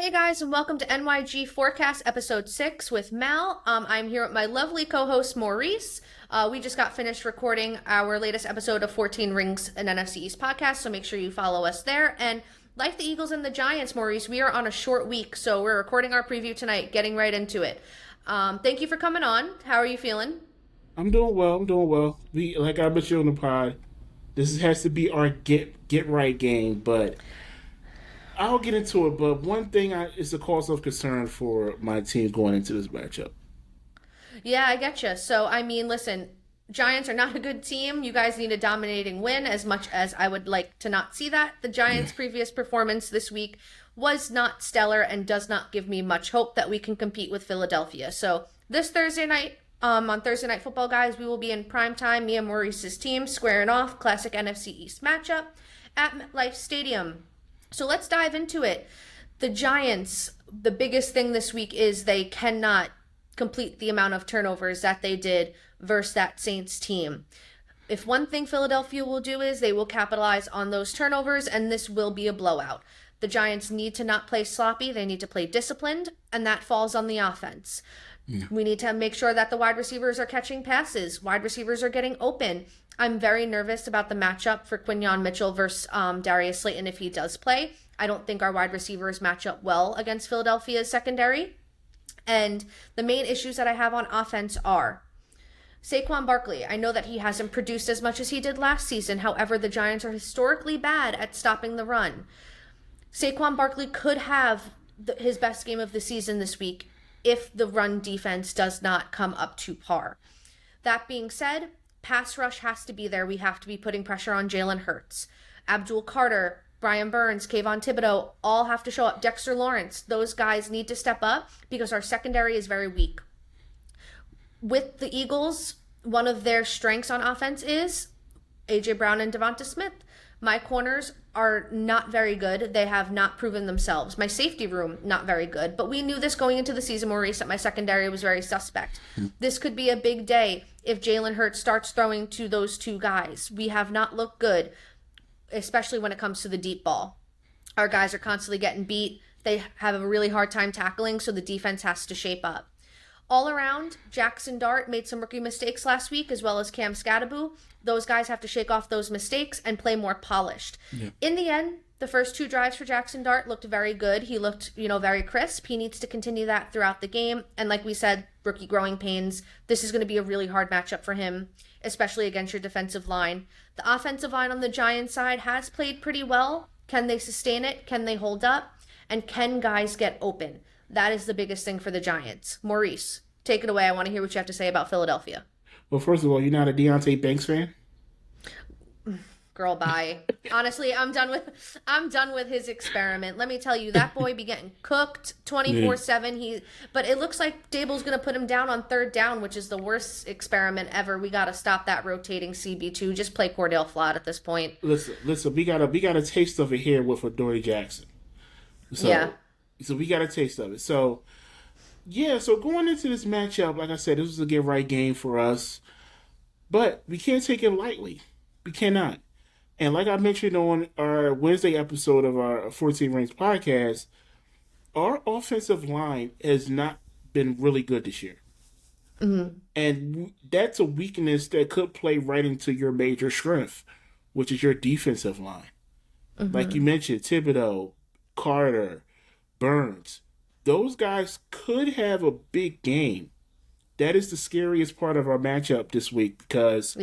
Hey guys, and welcome to NYG Forecast episode 6 with Mal. I'm here with my lovely co-host Maurice. We just got finished recording our latest episode of 14 Rings, an NFC East podcast, so make sure you follow us there. And like the Eagles and the Giants, Maurice, we are on a short week, so we're recording our preview tonight, getting right into it. Thank you for coming on. How are you feeling? I'm doing well. We, like I mentioned on the pod, this has to be our get right game, but I'll get into it. But one thing is a cause of concern for my team going into this matchup. Yeah, I get you. So, I mean, listen, Giants are not a good team. You guys need a dominating win as much as I would like to not see that. The Giants' previous performance this week was not stellar and does not give me much hope that we can compete with Philadelphia. So, this Thursday night, on Thursday Night Football, guys, we will be in prime time, me and Maurice's team, squaring off classic NFC East matchup at MetLife Stadium. So let's dive into it. The Giants, the biggest thing this week is they cannot complete the amount of turnovers that they did versus that Saints team. If one thing Philadelphia will do is they will capitalize on those turnovers, and this will be a blowout. The Giants need to not play sloppy. They need to play disciplined, and that falls on the offense. Yeah. We need to make sure that the wide receivers are catching passes. Wide receivers are getting open. I'm very nervous about the matchup for Quinyon Mitchell versus Darius Slayton if he does play. I don't think our wide receivers match up well against Philadelphia's secondary. And the main issues that I have on offense are Saquon Barkley. I know that he hasn't produced as much as he did last season. However, the Giants are historically bad at stopping the run. Saquon Barkley could have his best game of the season this week if the run defense does not come up to par. That being said, pass rush has to be there. We have to be putting pressure on Jalen Hurts. Abdul Carter, Brian Burns, Kayvon Thibodeau all have to show up. Dexter Lawrence, those guys need to step up because our secondary is very weak. With the Eagles, one of their strengths on offense is A.J. Brown and Devonta Smith. My corners are not very good. They have not proven themselves. My safety room, not very good. But we knew this going into the season, Maurice, that my secondary was very suspect. This could be a big day if Jalen Hurts starts throwing to those two guys. We have not looked good, especially when it comes to the deep ball. Our guys are constantly getting beat. They have a really hard time tackling, so the defense has to shape up. All around, Jackson Dart made some rookie mistakes last week, as well as Cam Scadaboo. Those guys have to shake off those mistakes and play more polished. Yeah. In the end, the first two drives for Jackson Dart looked very good. He looked, very crisp. He needs to continue that throughout the game. And like we said, rookie growing pains. This is going to be a really hard matchup for him, especially against your defensive line. The offensive line on the Giants side has played pretty well. Can they sustain it? Can they hold up? And can guys get open? That is the biggest thing for the Giants. Maurice, take it away. I want to hear what you have to say about Philadelphia. Well, first of all, you're not a Deontay Banks fan? Girl, bye. Honestly, I'm done with his experiment. Let me tell you, that boy be getting cooked 24/7. But it looks like Dable's gonna put him down on third down, which is the worst experiment ever. We gotta stop that rotating CB2. Just play Cordell Flott at this point. Listen. We got a taste of it here with Adoree Jackson. So we got a taste of it. So going into this matchup, like I said, this was a get right game for us. But we can't take it lightly. We cannot. And like I mentioned on our Wednesday episode of our 14 Rings podcast, our offensive line has not been really good this year. Mm-hmm. And that's a weakness that could play right into your major strength, which is your defensive line. Mm-hmm. Like you mentioned, Thibodeau, Carter, Burns. Those guys could have a big game. That is the scariest part of our matchup this week because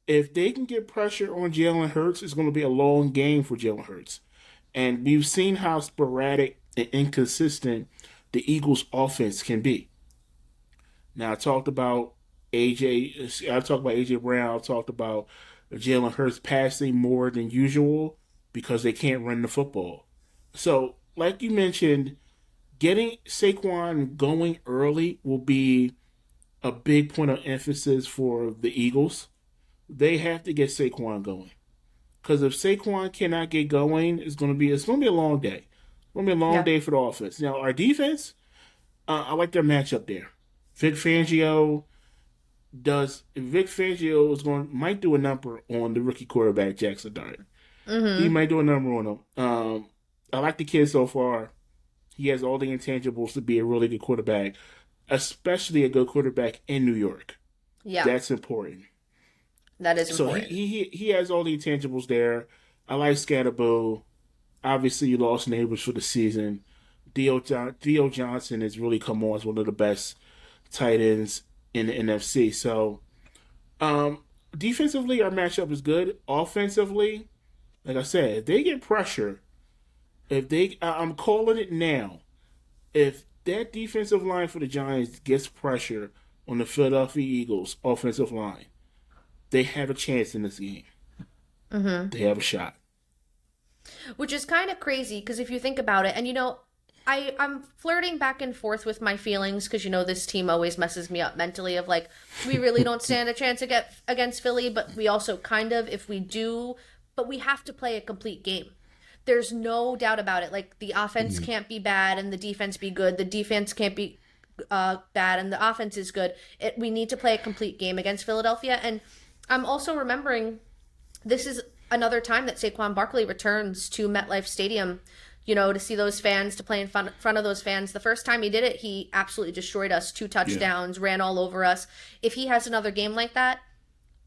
if they can get pressure on Jalen Hurts, it's going to be a long game for Jalen Hurts. And we've seen how sporadic and inconsistent the Eagles' offense can be. Now, I talked about A.J. Brown. I talked about Jalen Hurts passing more than usual because they can't run the football. So, like you mentioned, getting Saquon going early will be a big point of emphasis for the Eagles. They have to get Saquon going. Because if Saquon cannot get going, it's going to be a long day. It's going to be a long day for the offense. Now, our defense, I like their matchup there. Vic Fangio might do a number on the rookie quarterback, Jackson Dart. Mm-hmm. He might do a number on him. I like the kid so far. he has all the intangibles to be a really good quarterback, especially a good quarterback in New York. Yeah. That's important. That is So important. he has all the intangibles there. I like Scatterboo. Obviously, you lost Neighbors for the season. Theo Johnson has really come on as one of the best tight ends in the NFC. So, defensively, our matchup is good. Offensively, like I said, if they get pressure, I'm calling it now. If that defensive line for the Giants gets pressure on the Philadelphia Eagles offensive line, they have a chance in this game. Mm-hmm. They have a shot. Which is kind of crazy because if you think about it, and I'm flirting back and forth with my feelings because this team always messes me up mentally of like, we really don't stand a chance against Philly, but we also kind of, if we do, but we have to play a complete game. There's no doubt about it. Like, the offense can't be bad and the defense be good. The defense can't be bad and the offense is good. We need to play a complete game against Philadelphia. And I'm also remembering this is another time that Saquon Barkley returns to MetLife Stadium, to see those fans, to play in front of those fans. The first time he did it, he absolutely destroyed us. 2 touchdowns, ran all over us. If he has another game like that,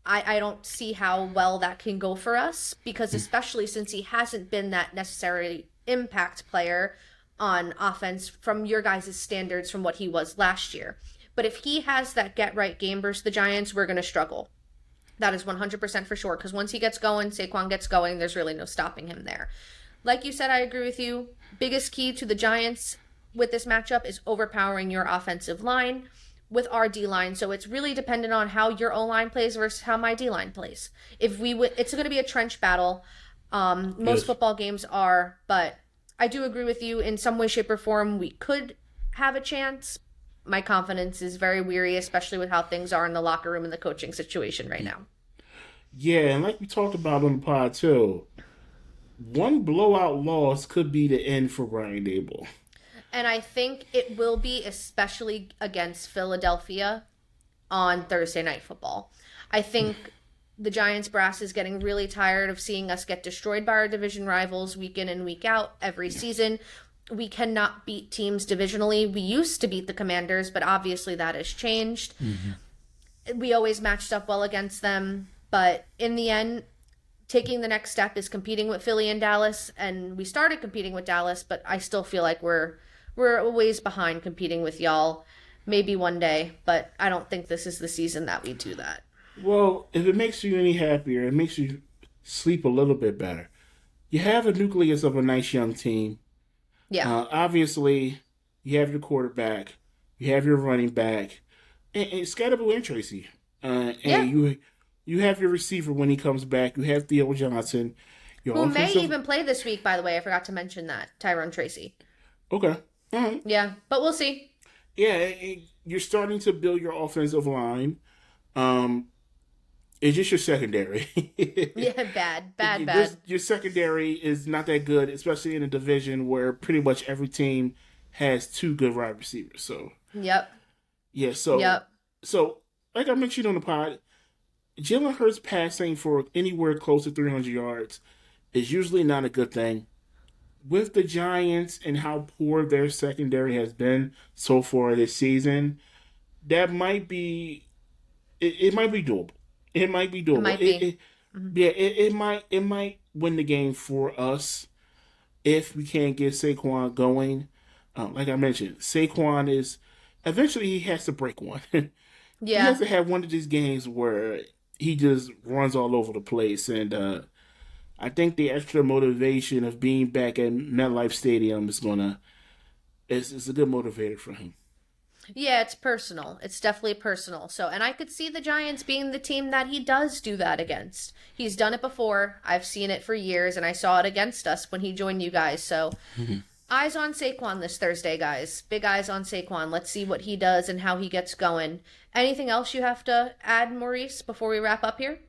I don't see how well that can go for us, because especially since he hasn't been that necessary impact player on offense from your guys' standards from what he was last year. But if he has that get-right game versus the Giants, we're going to struggle. That is 100% for sure, because once he gets going, Saquon gets going, there's really no stopping him there. Like you said, I agree with you. Biggest key to the Giants with this matchup is overpowering your offensive line with our D-line. So it's really dependent on how your O-line plays versus how my D-line plays. If it's going to be a trench battle. Most football games are, but I do agree with you. In some way, shape, or form, we could have a chance. My confidence is very weary, especially with how things are in the locker room and the coaching situation right now. Yeah, and like we talked about on the pod too, one blowout loss could be the end for Brian Daboll. And I think it will be, especially against Philadelphia on Thursday Night Football. I think the Giants brass is getting really tired of seeing us get destroyed by our division rivals week in and week out every season. We cannot beat teams divisionally. We used to beat the Commanders, but obviously that has changed. Mm-hmm. We always matched up well against them. But in the end, taking the next step is competing with Philly and Dallas. And we started competing with Dallas, but I still feel like we're a ways behind competing with y'all. Maybe one day, but I don't think this is the season that we do that. Well, if it makes you any happier, it makes you sleep a little bit better. You have a nucleus of a nice young team. Yeah. Obviously, you have your quarterback, you have your running back, and Scatterboo and Tracy. You have your receiver when he comes back. You have Theo Johnson. Who may even play this week, by the way. I forgot to mention that. Tyrone Tracy. Okay. All right. Yeah, but we'll see. Yeah, you're starting to build your offensive line. It's just your secondary. Yeah, bad. Your secondary is not that good, especially in a division where pretty much every team has 2 good wide receivers. So Yep. Yeah, so like I mentioned on the pod, Jalen Hurts passing for anywhere close to 300 yards is usually not a good thing. With the Giants and how poor their secondary has been so far this season, that might be it might be doable. It might be doable. It might win the game for us if we can't get Saquon going. Like I mentioned, Saquon is eventually he has to break one. Yeah. He has to have one of these games where he just runs all over the place, and I think the extra motivation of being back at MetLife Stadium is it's a good motivator for him. Yeah, it's personal. It's definitely personal. So, and I could see the Giants being the team that he does do that against. He's done it before. I've seen it for years, and I saw it against us when he joined you guys. So, eyes on Saquon this Thursday, guys. Big eyes on Saquon. Let's see what he does and how he gets going. Anything else you have to add, Maurice, before we wrap up here?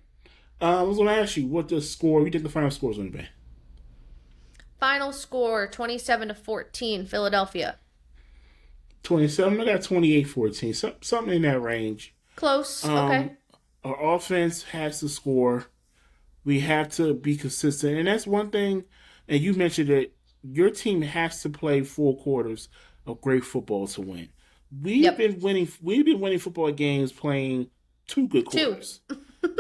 I was going to ask you what the score. You think the final score is going to be? Final score 27-14, Philadelphia. 27. I got 28-14. Something in that range. Close. Okay. Our offense has to score. We have to be consistent, and that's one thing. And you mentioned it your team has to play 4 quarters of great football to win. We've Yep. been winning. We've been winning football games playing 2 good quarters.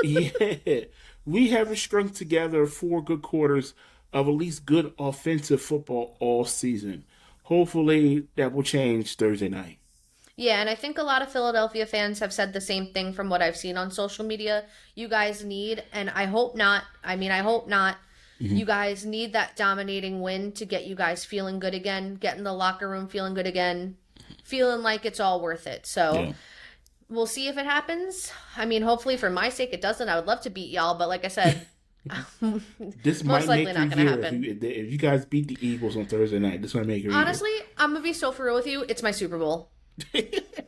Yeah, we haven't strung together 4 good quarters of at least good offensive football all season. Hopefully, that will change Thursday night. Yeah, and I think a lot of Philadelphia fans have said the same thing from what I've seen on social media. You guys need, and I hope not, I hope not, you guys need that dominating win to get you guys feeling good again, get in the locker room feeling good again, feeling like it's all worth it. So Yeah. we'll see if it happens. I mean, hopefully for my sake it doesn't. I would love to beat y'all, but like I said, This most might likely make not your going to year happen. if you guys beat the Eagles on Thursday night. This might make your Honestly, I'm going to be so for real with you. It's my Super Bowl. year.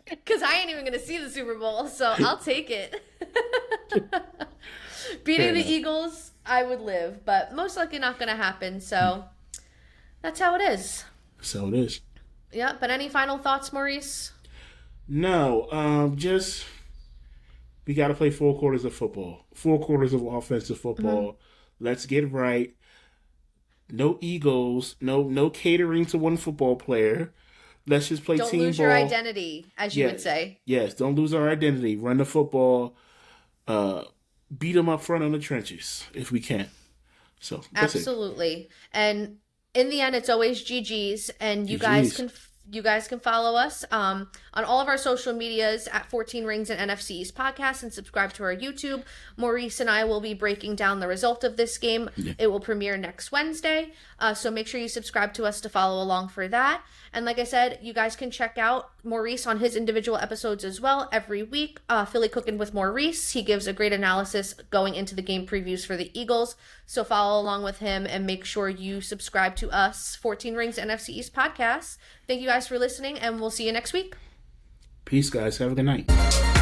Because I ain't even going to see the Super Bowl, so I'll take it. Beating the enough. Eagles, I would live, but most likely not going to happen, so that's how it is. So it is. Yeah, but any final thoughts, Maurice? No, just we got to play 4 quarters of football, 4 quarters of offensive football. Let's get right. No egos, no catering to one football player. Let's just play Don't team lose ball. your identity, as you would Yes. say. Yes, don't lose our identity. Run the football. Beat them up front on the trenches if we can. So that's it. Absolutely. And in the end, it's always GG's, and you GGs. guys can follow us on all of our social medias at 14 Rings and NFC's podcast, and subscribe to our YouTube. Maurice and I will be breaking down the result of this game. Yeah. It will premiere next Wednesday, so make sure you subscribe to us to follow along for that. And like I said, you guys can check out Maurice on his individual episodes as well every week. Philly Cooking with Maurice. He gives a great analysis going into the game previews for the Eagles. So follow along with him and make sure you subscribe to us, 14 Rings NFC East podcast. Thank you guys for listening, and we'll see you next week. Peace, guys. Have a good night.